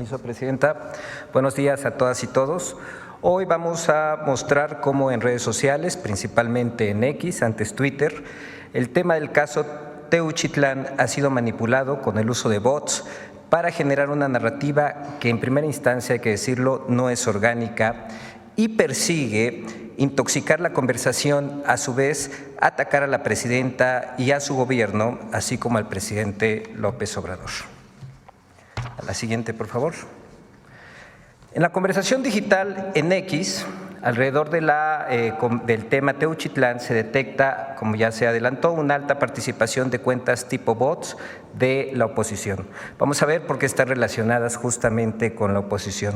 permiso, Presidenta. Buenos días a todas y todos. Hoy vamos a mostrar cómo en redes sociales, principalmente en X, antes Twitter, el tema del caso Teuchitlán ha sido manipulado con el uso de bots para generar una narrativa que en primera instancia, hay que decirlo, no es orgánica y persigue intoxicar la conversación, a su vez atacar a la presidenta y a su gobierno, así como al presidente López Obrador. A la siguiente, por favor. En la conversación digital en X, alrededor del tema Teuchitlán, se detecta, como ya se adelantó, una alta participación de cuentas tipo bots de la oposición. Vamos a ver por qué están relacionadas justamente con la oposición.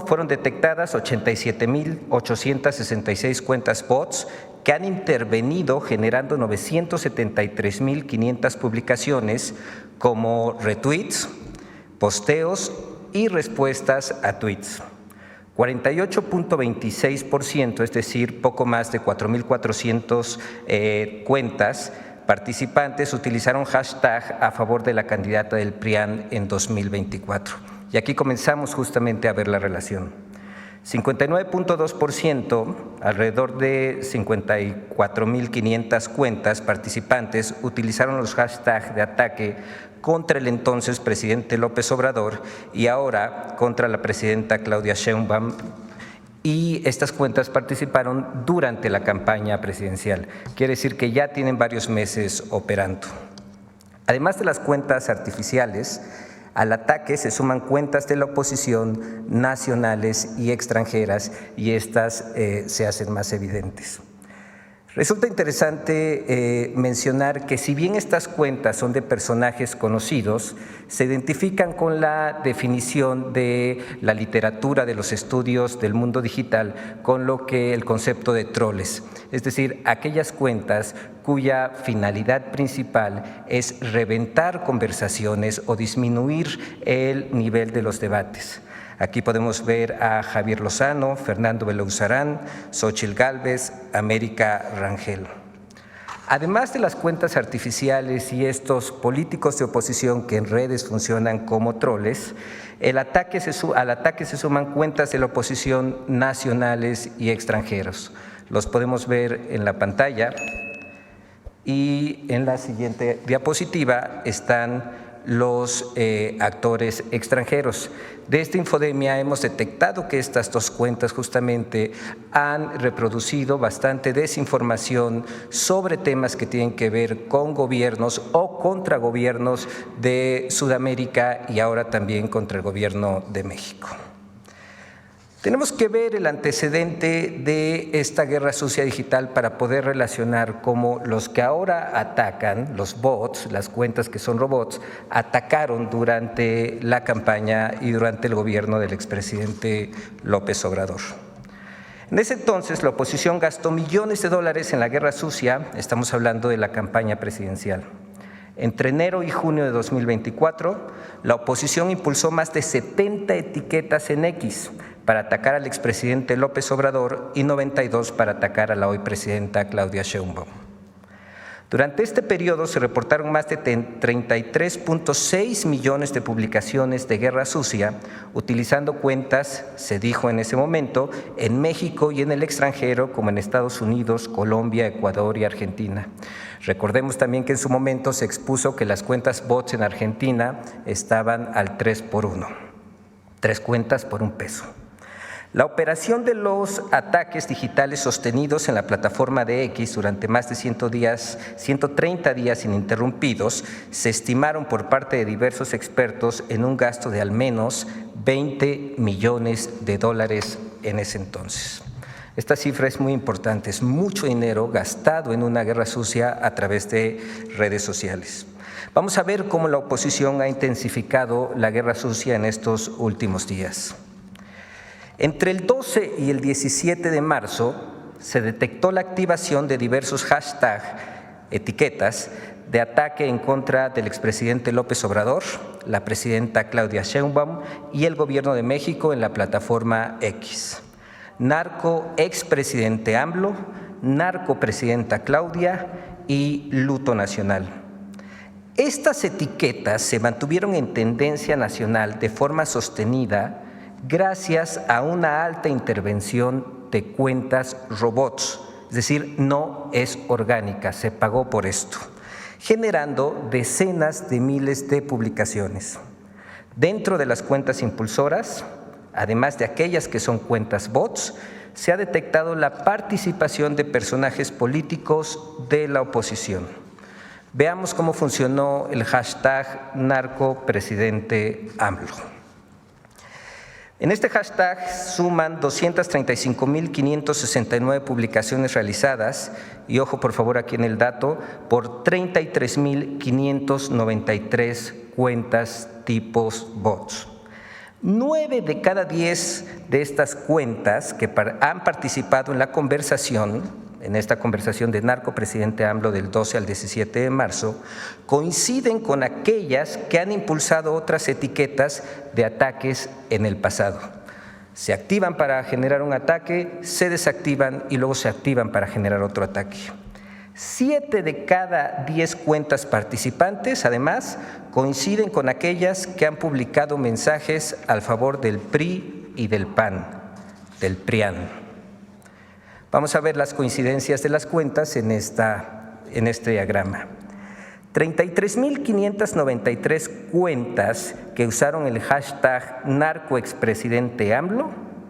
Fueron detectadas 87.866 cuentas bots que han intervenido generando 973.500 publicaciones como retweets, posteos y respuestas a tweets. 48.26%, es decir, poco más de 4.400 cuentas participantes utilizaron hashtag a favor de la candidata del PRIAN en 2024. Y aquí comenzamos justamente a ver la relación. 59.2%, alrededor de 54.500 cuentas participantes utilizaron los hashtags de ataque contra el entonces presidente López Obrador y ahora contra la presidenta Claudia Sheinbaum, y estas cuentas participaron durante la campaña presidencial. Quiere decir que ya tienen varios meses operando. Además de las cuentas artificiales, al ataque se suman cuentas de la oposición nacionales y extranjeras, y estas se hacen más evidentes. Resulta interesante mencionar que si bien estas cuentas son de personajes conocidos, se identifican con la definición de la literatura de los estudios del mundo digital con lo que el concepto de troles, es decir, aquellas cuentas cuya finalidad principal es reventar conversaciones o disminuir el nivel de los debates. Aquí podemos ver a Javier Lozano, Fernando Belauzarán, Xóchitl Gálvez, América Rangel. Además de las cuentas artificiales y estos políticos de oposición que en redes funcionan como troles, al ataque se suman cuentas de la oposición nacionales y extranjeros. Los podemos ver en la pantalla y en la siguiente diapositiva están los actores extranjeros. De esta infodemia hemos detectado que estas dos cuentas justamente han reproducido bastante desinformación sobre temas que tienen que ver con gobiernos o contra gobiernos de Sudamérica y ahora también contra el gobierno de México. Tenemos que ver el antecedente de esta guerra sucia digital para poder relacionar cómo los que ahora atacan, los bots, las cuentas que son robots, atacaron durante la campaña y durante el gobierno del expresidente López Obrador. En ese entonces, la oposición gastó millones de dólares en la guerra sucia, estamos hablando de la campaña presidencial. Entre enero y junio de 2024, la oposición impulsó más de 70 etiquetas en X para atacar al expresidente López Obrador y 92 para atacar a la hoy presidenta Claudia Sheinbaum. Durante este periodo se reportaron más de 33.6 millones de publicaciones de guerra sucia, utilizando cuentas, se dijo en ese momento, en México y en el extranjero, como en Estados Unidos, Colombia, Ecuador y Argentina. Recordemos también que en su momento se expuso que las cuentas bots en Argentina estaban al 3 por 1, 3 cuentas por $1. La operación de los ataques digitales sostenidos en la plataforma de X durante más de 130 días ininterrumpidos se estimaron por parte de diversos expertos en un gasto de al menos $20 millones en ese entonces. Esta cifra es muy importante, es mucho dinero gastado en una guerra sucia a través de redes sociales. Vamos a ver cómo la oposición ha intensificado la guerra sucia en estos últimos días. Entre el 12 y el 17 de marzo se detectó la activación de diversos hashtags, etiquetas, de ataque en contra del expresidente López Obrador, la presidenta Claudia Sheinbaum y el gobierno de México en la plataforma X. Narco expresidente AMLO, narco presidenta Claudia y luto nacional. Estas etiquetas se mantuvieron en tendencia nacional de forma sostenida gracias a una alta intervención de cuentas robots, es decir, no es orgánica, se pagó por esto, generando decenas de miles de publicaciones. Dentro de las cuentas impulsoras, además de aquellas que son cuentas bots, se ha detectado la participación de personajes políticos de la oposición. Veamos cómo funcionó el hashtag narcopresidente AMLO. En este hashtag suman 235.569 publicaciones realizadas, y ojo por favor aquí en el dato, por 33.593 cuentas tipos bots. 9 de cada 10 de estas cuentas que han participado en la conversación, en esta conversación de narcopresidente AMLO del 12 al 17 de marzo, coinciden con aquellas que han impulsado otras etiquetas de ataques en el pasado. Se activan para generar un ataque, se desactivan y luego se activan para generar otro ataque. 7 de cada 10 cuentas participantes, además, coinciden con aquellas que han publicado mensajes al favor del PRI y del PAN, del PRIAN. Vamos a ver las coincidencias de las cuentas en este diagrama. 33.593 cuentas que usaron el hashtag narcoexpresidente AMLO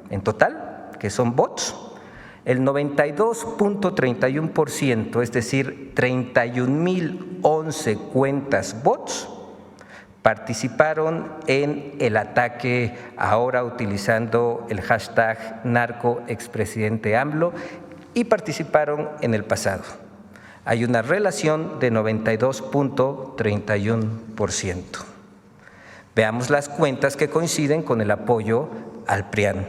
en total, que son bots. El 92.31%, es decir, 31.011 cuentas bots, participaron en el ataque ahora utilizando el hashtag narcoexpresidente AMLO y participaron en el pasado. Hay una relación de 92.31%. Veamos las cuentas que coinciden con el apoyo al PRIAN.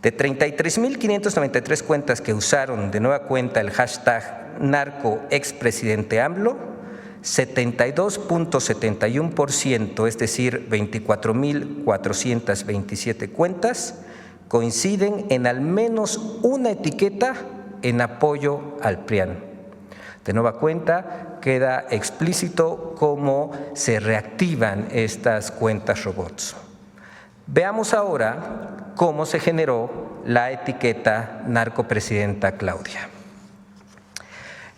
De 33.593 cuentas que usaron de nueva cuenta el hashtag narcoexpresidente AMLO, 72.71%, es decir, 24.427 cuentas, coinciden en al menos una etiqueta en apoyo al PRIAN. De nueva cuenta, queda explícito cómo se reactivan estas cuentas robots. Veamos ahora cómo se generó la etiqueta narcopresidenta Claudia.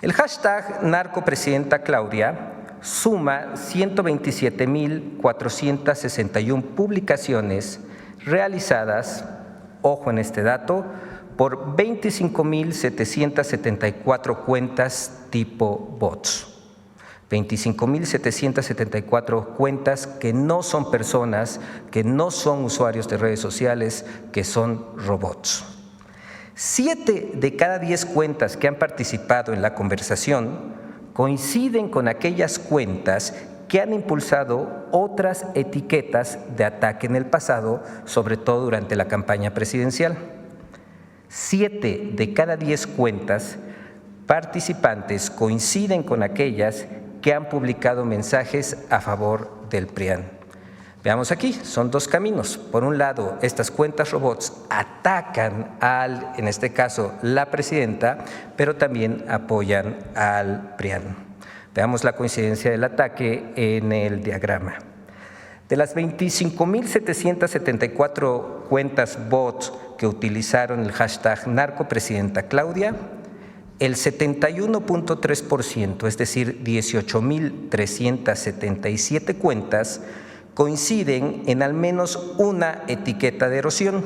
El hashtag narcopresidenta Claudia suma 127.461 publicaciones realizadas, ojo en este dato, por 25.774 cuentas tipo bots. 25.774 cuentas que no son personas, que no son usuarios de redes sociales, que son robots. 7 de cada 10 cuentas que han participado en la conversación coinciden con aquellas cuentas que han impulsado otras etiquetas de ataque en el pasado, sobre todo durante la campaña presidencial. 7 de cada 10 cuentas participantes coinciden con aquellas que han publicado mensajes a favor del PRIAN. Veamos aquí, son dos caminos. Por un lado, estas cuentas robots atacan en este caso, la presidenta, pero también apoyan al PRIAN. Veamos la coincidencia del ataque en el diagrama. De las 25.774 cuentas bots que utilizaron el hashtag narcopresidenta Claudia, el 71.3%, es decir, 18.377 cuentas, coinciden en al menos una etiqueta de erosión,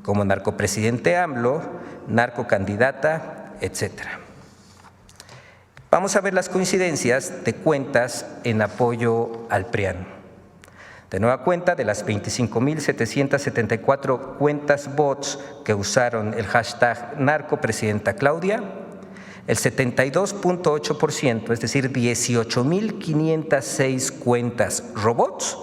como narcopresidente AMLO, narcocandidata, etc. Vamos a ver las coincidencias de cuentas en apoyo al PRIAN. De nueva cuenta, de las 25.774 cuentas bots que usaron el hashtag narcopresidenta Claudia, el 72.8%, es decir, 18.506 cuentas robots,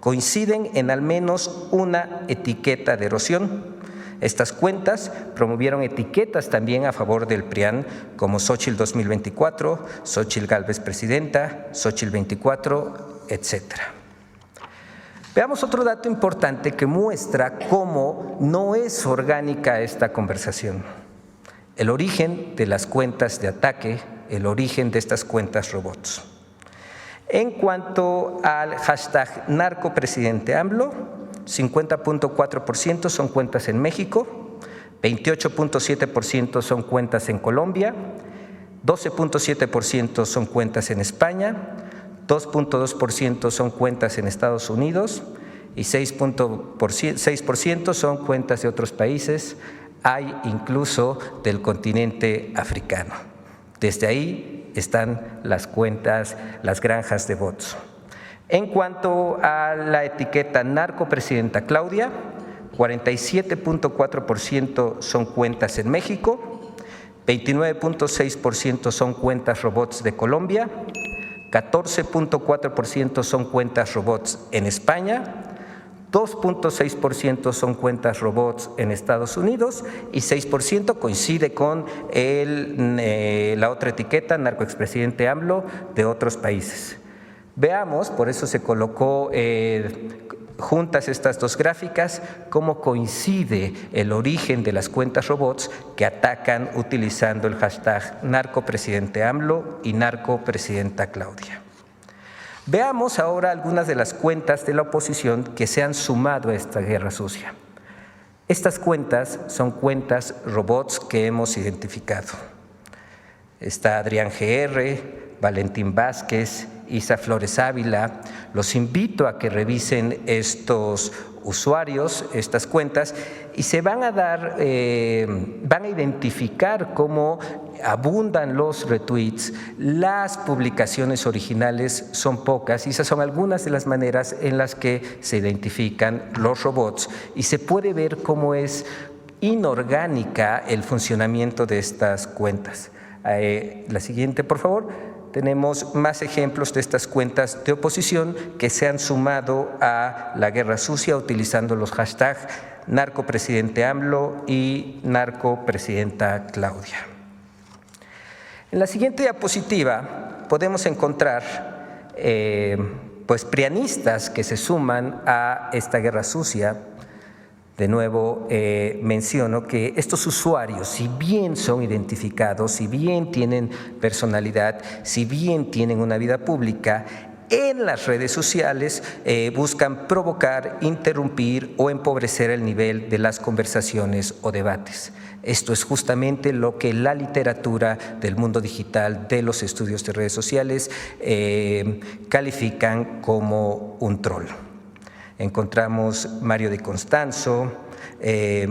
coinciden en al menos una etiqueta de erosión. Estas cuentas promovieron etiquetas también a favor del PRIAN, como Xóchitl 2024, Xóchitl Gálvez presidenta, Xóchitl 24, etc. Veamos otro dato importante que muestra cómo no es orgánica esta conversación. El origen de las cuentas de ataque, el origen de estas cuentas robots. En cuanto al hashtag narcopresidente AMLO, 50.4% son cuentas en México, 28.7% son cuentas en Colombia, 12.7% son cuentas en España, 2.2% son cuentas en Estados Unidos y 6% son cuentas de otros países, hay incluso del continente africano. Desde ahí están las cuentas, las granjas de bots. En cuanto a la etiqueta narcopresidenta Claudia, 47.4% son cuentas en México, 29.6% son cuentas robots de Colombia, 14.4% son cuentas robots en España, 2.6% son cuentas robots en Estados Unidos y 6% coincide con la otra etiqueta, narcoexpresidente AMLO, de otros países. Veamos, por eso se colocó juntas estas dos gráficas, cómo coincide el origen de las cuentas robots que atacan utilizando el hashtag narcopresidente AMLO y narcopresidenta Claudia. Veamos ahora algunas de las cuentas de la oposición que se han sumado a esta guerra sucia. Estas cuentas son cuentas robots que hemos identificado. Está Adrián GR, Valentín Vázquez, Isa Flores Ávila. Los invito a que revisen estos usuarios, estas cuentas, y se van a identificar cómo abundan los retweets, las publicaciones originales son pocas y esas son algunas de las maneras en las que se identifican los robots y se puede ver cómo es inorgánica el funcionamiento de estas cuentas. La siguiente, por favor. Tenemos más ejemplos de estas cuentas de oposición que se han sumado a la guerra sucia utilizando los hashtags narcopresidente AMLO y narcopresidenta Claudia. En la siguiente diapositiva podemos encontrar prianistas que se suman a esta guerra sucia. De nuevo, menciono que estos usuarios, si bien son identificados, si bien tienen personalidad, si bien tienen una vida pública, en las redes sociales buscan provocar, interrumpir o empobrecer el nivel de las conversaciones o debates. Esto es justamente lo que la literatura del mundo digital, de los estudios de redes sociales, califican como un troll. Encontramos Mario Di Constanzo,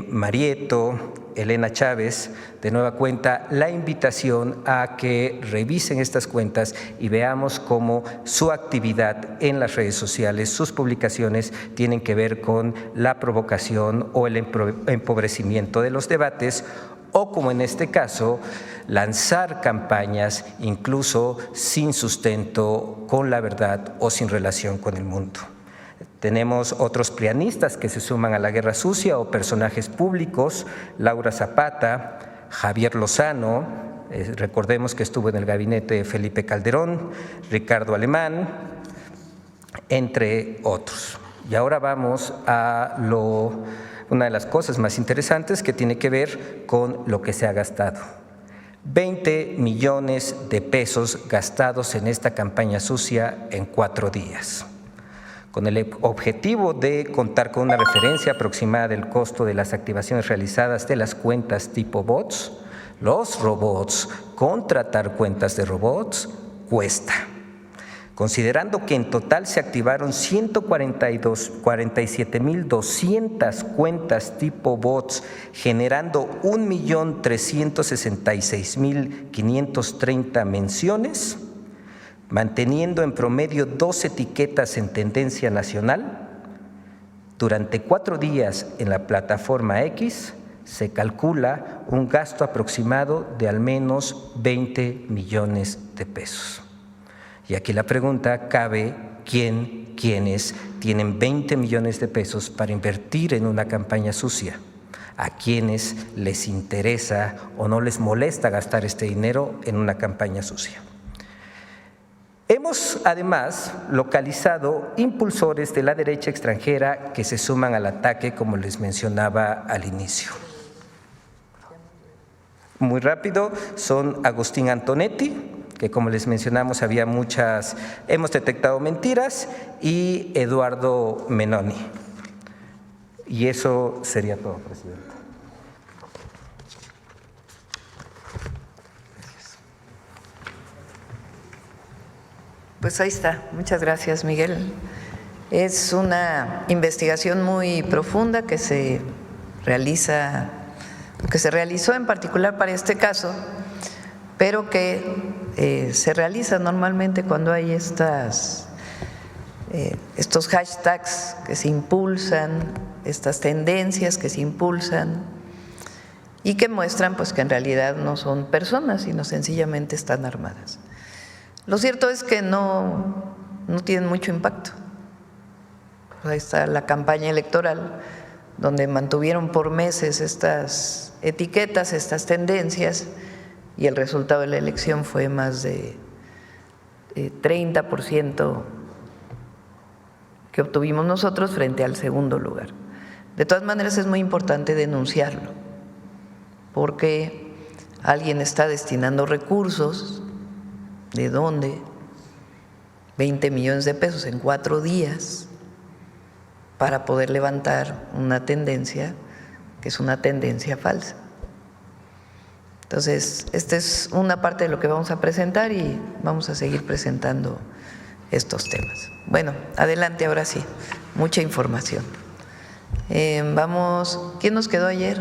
Marieto, Elena Chávez, de nueva cuenta, la invitación a que revisen estas cuentas y veamos cómo su actividad en las redes sociales, sus publicaciones tienen que ver con la provocación o el empobrecimiento de los debates o, como en este caso, lanzar campañas incluso sin sustento, con la verdad o sin relación con el mundo. Tenemos otros prianistas que se suman a la guerra sucia o personajes públicos, Laura Zapata, Javier Lozano, recordemos que estuvo en el gabinete de Felipe Calderón, Ricardo Alemán, entre otros. Y ahora vamos a una de las cosas más interesantes que tiene que ver con lo que se ha gastado. 20 millones de pesos gastados en esta campaña sucia en 4 días. Con el objetivo de contar con una referencia aproximada del costo de las activaciones realizadas de las cuentas tipo bots, los robots, contratar cuentas de robots cuesta. Considerando que en total se activaron 147.200 cuentas tipo bots, generando 1.366.530 menciones, manteniendo en promedio 2 etiquetas en tendencia nacional, durante 4 días en la plataforma X se calcula un gasto aproximado de al menos 20 millones de pesos. Y aquí la pregunta cabe, ¿quiénes tienen 20 millones de pesos para invertir en una campaña sucia? ¿A quiénes les interesa o no les molesta gastar este dinero en una campaña sucia? Hemos además localizado impulsores de la derecha extranjera que se suman al ataque, como les mencionaba al inicio. Muy rápido, son Agustín Antonetti, que como les mencionamos hemos detectado mentiras, y Eduardo Menoni. Y eso sería todo, presidente. Pues ahí está. Muchas gracias, Miguel. Es una investigación muy profunda que se realizó en particular para este caso, pero que se realiza normalmente cuando hay estos hashtags que se impulsan, estas tendencias que se impulsan y que muestran pues que en realidad no son personas, sino sencillamente están armadas. Lo cierto es que no tienen mucho impacto. Ahí está la campaña electoral, donde mantuvieron por meses estas etiquetas, estas tendencias, y el resultado de la elección fue más de 30% que obtuvimos nosotros frente al segundo lugar. De todas maneras, es muy importante denunciarlo, porque alguien está destinando recursos. ¿De dónde? 20 millones de pesos en 4 días para poder levantar una tendencia que es una tendencia falsa. Entonces, esta es una parte de lo que vamos a presentar y vamos a seguir presentando estos temas. Bueno, adelante, ahora sí, mucha información. Vamos, ¿quién nos quedó ayer?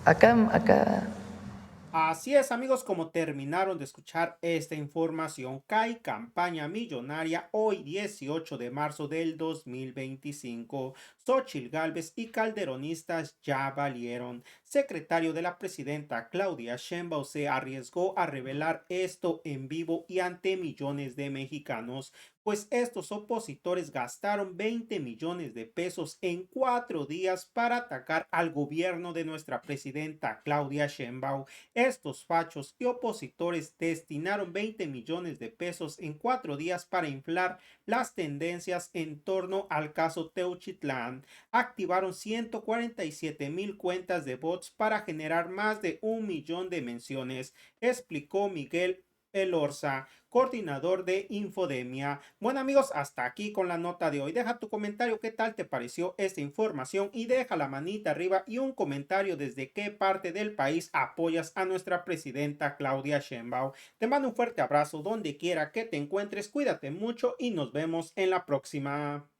Acá. Así es, amigos, como terminaron de escuchar esta información, cae campaña millonaria hoy 18 de marzo del 2025. Xóchitl Gálvez y calderonistas ya valieron. Secretario de la presidenta Claudia Sheinbaum se arriesgó a revelar esto en vivo y ante millones de mexicanos, pues estos opositores gastaron 20 millones de pesos en 4 días para atacar al gobierno de nuestra presidenta Claudia Sheinbaum. Estos fachos y opositores destinaron 20 millones de pesos en 4 días para inflar las tendencias en torno al caso Teuchitlán. Activaron 147,000 cuentas de bots para generar más de 1 millón de menciones, explicó Miguel Elorza, coordinador de Infodemia. Bueno, amigos, hasta aquí con la nota de hoy. Deja tu comentario, qué tal te pareció esta información, y deja la manita arriba y un comentario desde qué parte del país apoyas a nuestra presidenta Claudia Sheinbaum. Te mando un fuerte abrazo donde quiera que te encuentres, cuídate mucho y nos vemos en la próxima.